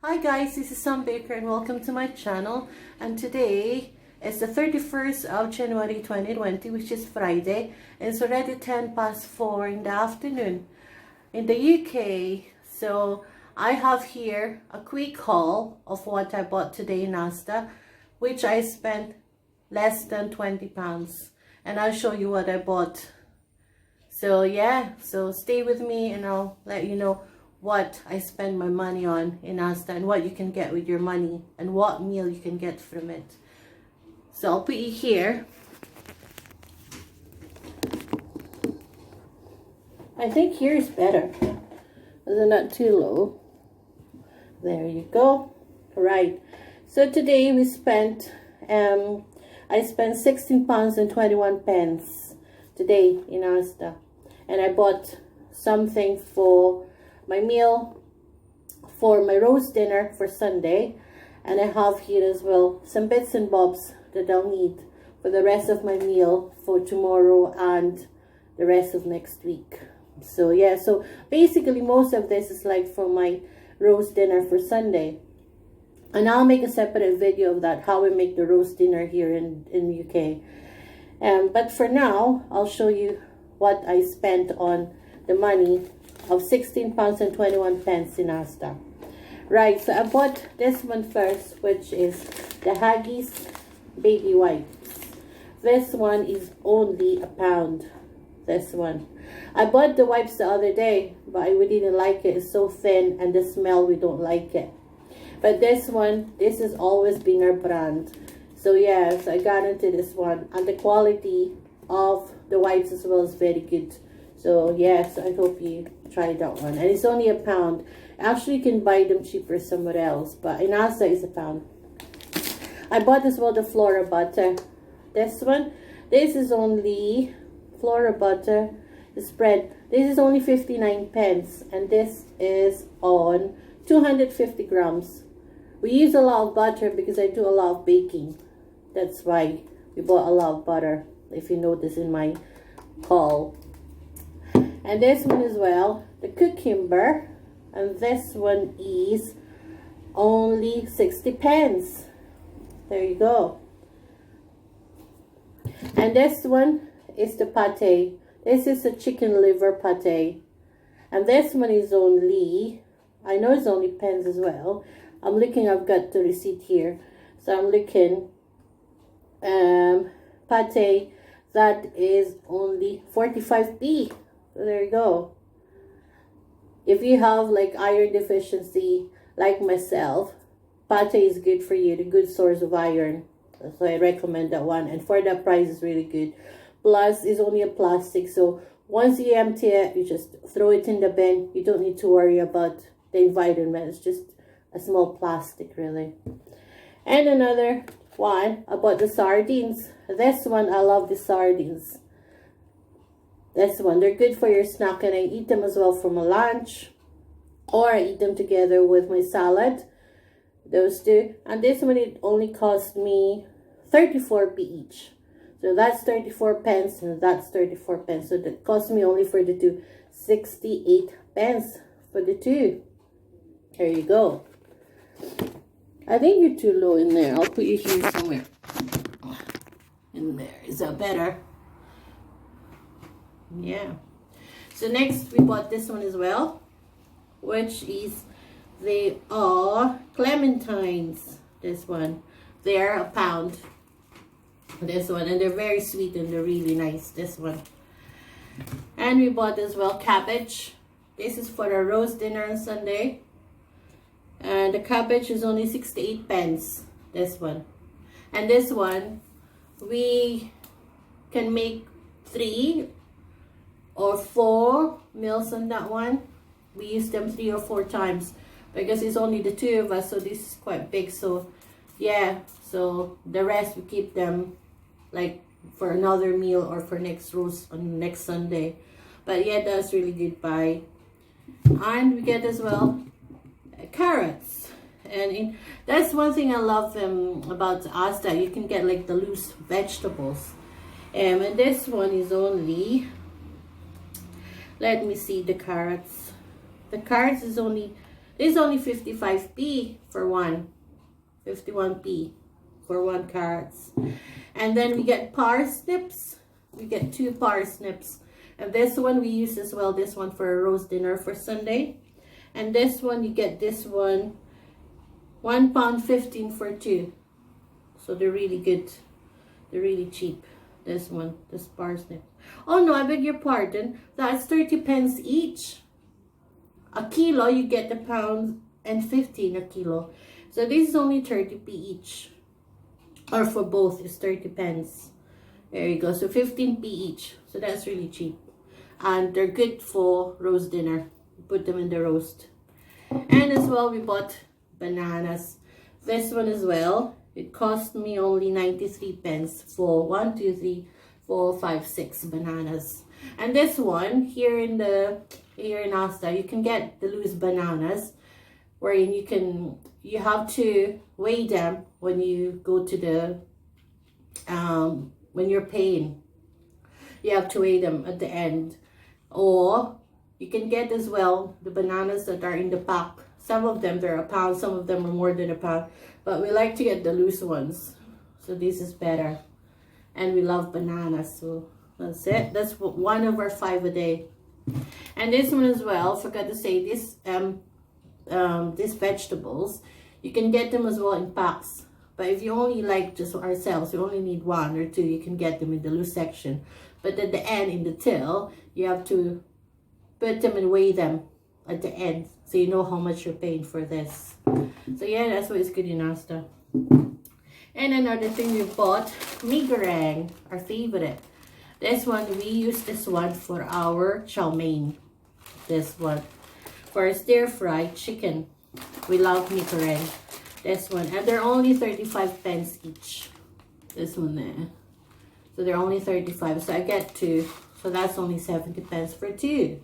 Hi guys, this is Sam Baker and welcome to my channel. And today is the 31st of January 2020, which is Friday, and it's already 10 past 4 in the afternoon in the UK. So I have here a quick haul of what I bought today in Asda, which I spent less than £20, and I'll show you what I bought. So yeah, so stay with me and I'll let you know what I spend my money on in Asda and what you can get with your money and what meal you can get from it. So I'll put you here. I think here is better. They're not too low. There you go. Right. So today we spent I spent £16.21 today in Asda, and I bought something for my meal for my roast dinner for Sunday, and I have here as well some bits and bobs that I'll need for the rest of my meal for tomorrow and the rest of next week. So yeah, so basically most of this is like for my roast dinner for Sunday, and I'll make a separate video of that, how we make the roast dinner here in the UK. But for now, I'll show you what I spent on the money of £16.21 in Asda. Right, so I bought this one first, which is the Huggies baby wipes. This one is only £1. This one. I bought the wipes the other day, but we didn't like it. It's so thin, and the smell, we don't like it. But this one, this has always been our brand. So yeah, so I got into this one, and the quality of the wipes as well is very good. So yes, I hope you try that one. And it's only £1. Actually, you can buy them cheaper somewhere else, but in Asda it's £1. I bought as well the Flora butter. This one, this is only Flora butter, the spread. This is only 59p, and this is on 250 grams. We use a lot of butter because I do a lot of baking. That's why we bought a lot of butter, if you notice in my haul. And this one as well, the cucumber, and this one is only 60p. There you go. And this one is the pate. This is a chicken liver pate, and this one is only, I know it's only pence as well. I'm looking, I've got the receipt here, so I'm looking. Pate, that is only 45p. So there you go. If you have like iron deficiency like myself, pate is good for you, the good source of iron. So I recommend that one, and for that price is really good. Plus it's only a plastic, so once you empty it, you just throw it in the bin. You don't need to worry about the environment. It's just a small plastic really. And another one, I bought the sardines. This one, I love the sardines. This one, they're good for your snack, and I eat them as well for my lunch, or I eat them together with my salad. Those two. And this one, it only cost me 34p each. So that's 34p, and that's 34p. So that cost me only for the two 68p for the two. There you go. I think you're too low in there. I'll put you here somewhere. In there. Is that better? Yeah. So next we bought this one as well, which is, they are clementines. This one, they're £1. This one, and they're very sweet and they're really nice. This one. And we bought as well cabbage. This is for a roast dinner on Sunday, and the cabbage is only 68p. This one. And this one, we can make 3 or 4 meals on that one. We use them 3 or 4 times because it's only the 2 of us, so this is quite big. So yeah, so the rest we keep them like for another meal or for next roast on next Sunday. But yeah, that's really good buy. And we get as well carrots, and that's one thing I love about Asda. You can get like the loose vegetables, and this one is only, let me see the carrots. The carrots is only This is only 55p for one. 51p for 1 carrots. And then we get parsnips. We get 2 parsnips. And this one we use as well. This one for a roast dinner for Sunday. And this one, you get this one, £1.15 for 2. So they're really good. They're really cheap. This one, this parsnip. Oh no, I beg your pardon. That's 30 pence each. A kilo, you get £1.15 a kilo. So this is only 30p each. Or for both, is 30 pence. There you go. So 15p each. So that's really cheap. And they're good for roast dinner. Put them in the roast. And as well, we bought bananas. This one as well. It cost me only 93 pence for 1, 2, 3, 4, 5, 6 bananas. And this one here in Asda, you can get the loose bananas, wherein you have to weigh them when you go to the when you're paying. You have to weigh them at the end. Or you can get as well the bananas that are in the pack. Some of them they're £1, some of them are more than £1, but we like to get the loose ones. So this is better. And we love bananas, so that's it. That's 1 over 5 a day. And this one as well, forgot to say, these vegetables, you can get them as well in packs. But if you only like just ourselves, you only need 1 or 2, you can get them in the loose section. But at the end, in the till, you have to put them and weigh them at the end, so you know how much you're paying for this. So yeah, that's why it's good in Asda. And another thing we bought, mee goreng, our favorite. This one, we use this one for our chow mein. This one. For stir-fried chicken. We love mee goreng. This one. And they're only 35 pence each. This one there. So they're only 35. So I get 2. So that's only 70 pence for 2.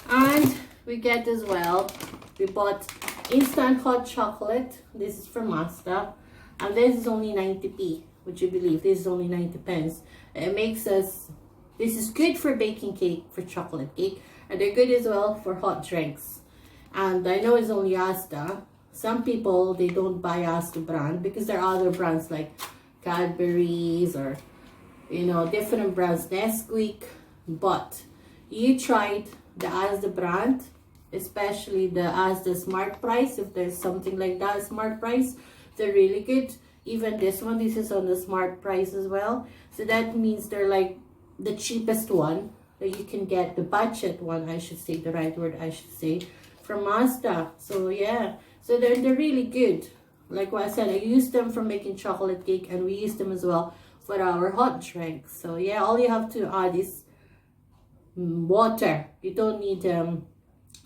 And we get as well, we bought instant hot chocolate. This is from Asda. And this is only 90p. Would you believe? This is only 90 pence. It makes us, this is good for baking cake, for chocolate cake. And they're good as well for hot drinks. And I know it's only Asda. Some people, they don't buy Asda brand because there are other brands like Cadbury's or, you know, different brands, Nesquik. But you tried the Asda brand, especially the Asda Smart Price. If there's something like that, Smart Price, they're really good. Even this one, this is on the Smart Price as well. So that means they're like the cheapest one that you can get, the budget one, I should say, the right word I should say, from Asda. So yeah, so they're really good. Like what I said, I use them for making chocolate cake, and we use them as well for our hot drinks. So yeah, all you have to add is water. You don't need you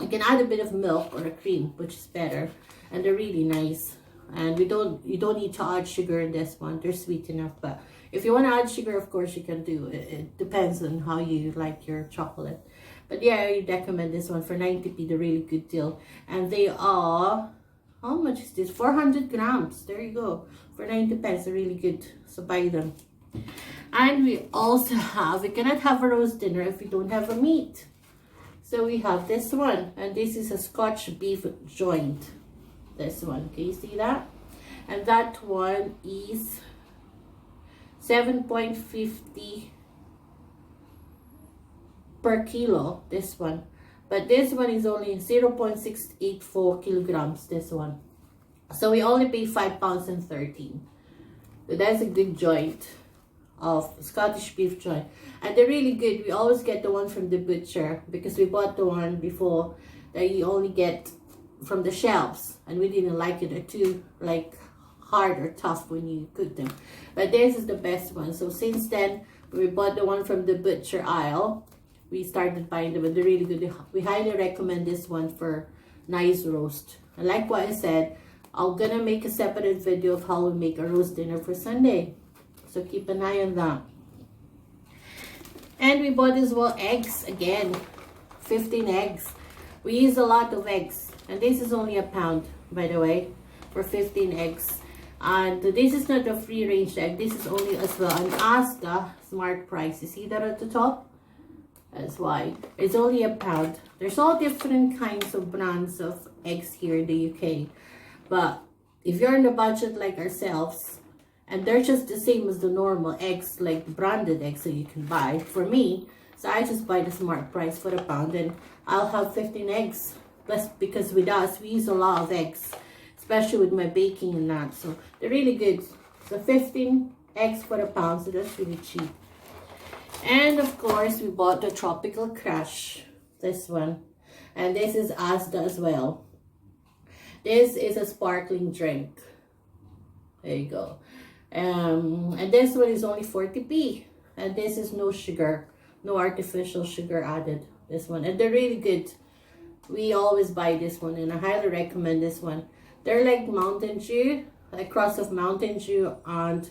can add a bit of milk or a cream, which is better, and they're really nice. And you don't need to add sugar in this one. They're sweet enough. But if you want to add sugar, of course you can do it. It depends on how you like your chocolate. But yeah, I recommend this one for 90p. They're really good deal. And they are, how much is this? 400 grams. There you go. For 90 pence, they're really good. So buy them. And we also have, we cannot have a roast dinner if we don't have a meat. So we have this one. And this is a Scotch beef joint. This one, can you see that? And that one is 7.50 per kilo, this one. But this one is only 0.684 kilograms, this one. So we only pay £5.13. So that's a good joint of Scottish beef joint. And they're really good. We always get the one from the butcher because we bought the one before that you only get from the shelves, and we didn't like it. They're too like hard or tough when you cook them. But this is the best one. So since then, when we bought the one from the butcher aisle, we started buying them, and they're really good. We highly recommend this one for nice roast. And like what I said, I'm gonna make a separate video of how we make a roast dinner for Sunday. So keep an eye on that. And we bought as well eggs again. 15 eggs. We use a lot of eggs. And this is only £1, by the way, for 15 eggs. And this is not a free range egg. This is only as well an Asda Smart Price. You see that at the top? That's why it's only a pound. There's all different kinds of brands of eggs here in the UK, but if you're in a budget like ourselves, and they're just the same as the normal eggs, like branded eggs that you can buy. For me, so I just buy the smart price for a pound, and I'll have 15 eggs. Plus, because with us, we use a lot of eggs, especially with my baking and that. So they're really good. So 15 eggs for a pound, so that's really cheap. And of course, we bought the Tropical Crush, this one. And this is Asda as well. This is a sparkling drink. There you go. And this one is only 40p. And this is no sugar, no artificial sugar added. This one, and they're really good. We always buy this one, and I highly recommend this one. They're like Mountain Dew, like cross of Mountain Dew and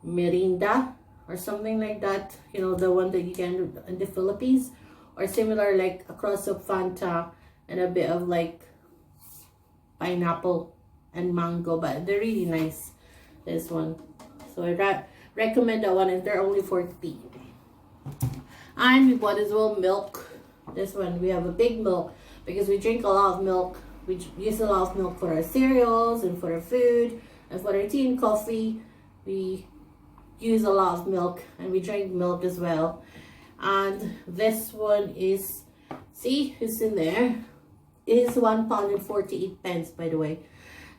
Mirinda or something like that. You know, the one that you get in the Philippines, or similar, like a cross of Fanta and a bit of like pineapple and mango, but they're really nice. This one, so I recommend that one, and they're only 40p. And we bought as well milk. This one, we have a big milk because we drink a lot of milk. We use a lot of milk for our cereals and for our food and for our tea and coffee. We use a lot of milk, and we drink milk as well. And this one is, see, it's in there. It is £1.48, by the way.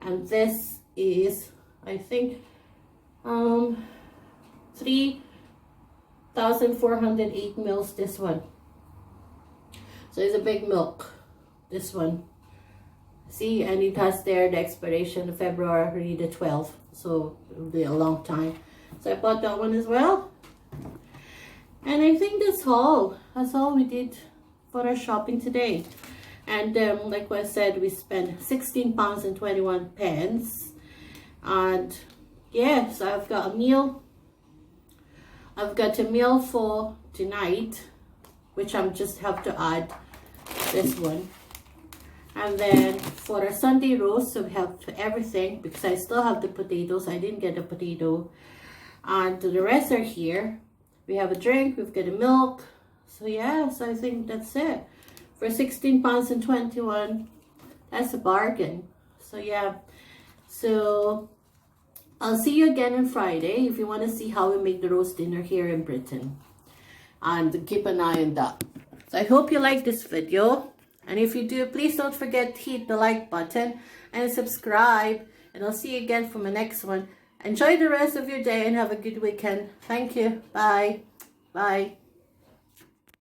And this is, I think, 3,408 mils, this one. So it's a big milk, this one. See, and it has there the expiration of February the 12th. So it'll be a long time. So I bought that one as well. And I think that's all. That's all we did for our shopping today. And like I said, we spent £16.21. And yes, I've got a meal. I've got a meal for tonight, which I'm just have to add this one. And then for our Sunday roast, so we have everything, because I still have the potatoes. I didn't get a potato. And the rest are here. We have a drink, we've got a milk. So yes, I think that's it. For £16.21, that's a bargain. So yeah, so I'll see you again on Friday if you want to see how we make the roast dinner here in Britain. And keep an eye on that. So I hope you like this video. And if you do, please don't forget to hit the like button and subscribe. And I'll see you again for my next one. Enjoy the rest of your day and have a good weekend. Thank you. Bye. Bye.